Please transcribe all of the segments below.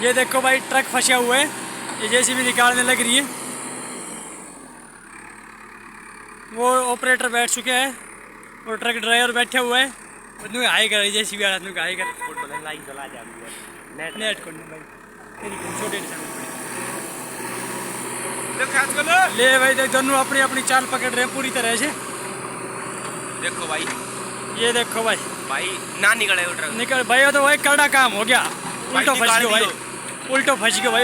ये देखो भाई ट्रक फंसा हुआ है, ये जेसीबी निकालने लग रही है। वो ऑपरेटर बैठ चुके हैं और ट्रक ड्राइवर बैठा हुआ है। हाई कर जेसीबी वाला हाई कर नेट को छोटे ले भाई देख दोनों अपनी अपनी चाल पकड़ रहे हैं पूरी तरह से। देखो भाई, ये देखो भाई ना निकले वो ट्रक। निकल भाई, तो भाई कड़ा काम हो गया। उल्टो फंस गयो भाई, उल्टो फंस गयो भाई।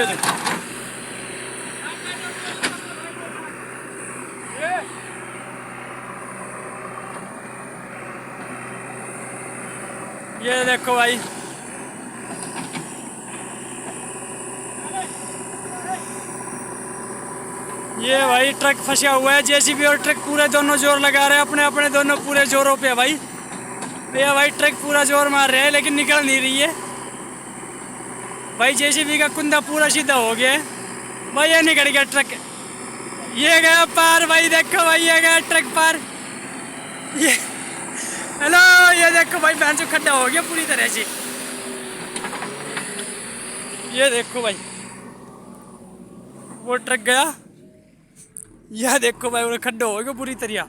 ये देखो भाई, ये भाई ट्रक फंसा हुआ है। जेसीबी और ट्रक पूरे दोनों जोर लगा रहे हैं अपने अपने दोनों पूरे जोरों पे भाई। ये भाई ट्रक पूरा जोर मार रहे हैं लेकिन निकल नहीं रही है भाई। जेसीबी का कुंदा पूरा सीधा हो गया है भाई, ये निकल गया ट्रक। ये गया पार भाई, देखो भाई ये गया ट्रक पार। ये हेलो, ये देखो भाई बहन जो खड्डा हो गया पूरी तरह से। ये देखो भाई वो ट्रक गया, यह देखो भाई वो खड्डा हो गया पूरी तरह,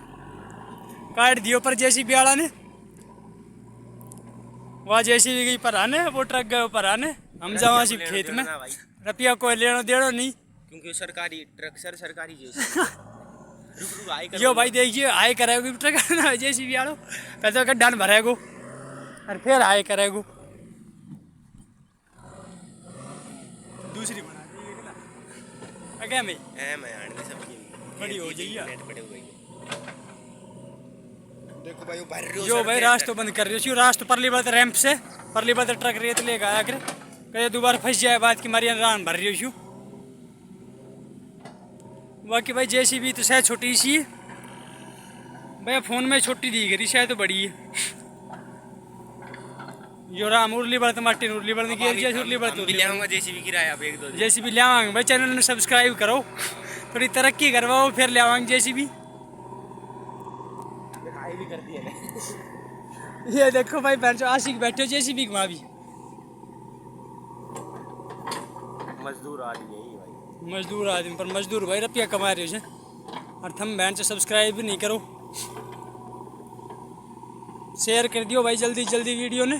काट दियो पर जेसीबी वाला ने। वहाँ जेसीबी गई पर आने, वो ट्रक गए पर आने। हम जावा सी खेत में, रुपया कोई लेना देना नहीं क्योंकि सरकारी ट्रक सरकारी यो भाई देखिए हाई करेगो ट्रक जेसीबी वालों कहते गड्ढा भरेगो और फिर हाई करेगो। दूसरी बना आगे में बड़ी हो जाइए। देखो भाई भर रही हो जो भाई रास्ता बंद कर रही हो, रास्ता परली बात रैंप से परली बात ट्रक रेत लेगा आया कर कहे दोबारा फंस जाए बात की मारी रान भर रही हो। बाकी भाई जेसीबी तो शायद छोटी सी है भैया, फोन में छोटी दी गई शायद तो बड़ी है। यो राम उर्ली बढ़त मार्टिन उर्ली बढ़ने की उर्ली बढ़त जेसीबी किराया अब 1-2 जेसीबी ले आवांगे भाई। चैनल में सब्सक्राइब करो, थोड़ी तरक्की करवाओ, फिर ले आवांगे जेसीबी। भी कर दिया ये देखो भाई बहन आशिक बैठे हो जेसीबी घुमा भी। मजदूर आदमी है भाई, मजदूर आदमी पर मजदूर भाई रुपया कमा रहे हो और थम बहन से सब्सक्राइब भी नहीं करो। शेयर कर दियो भाई जल्दी जल्दी वीडियो ने।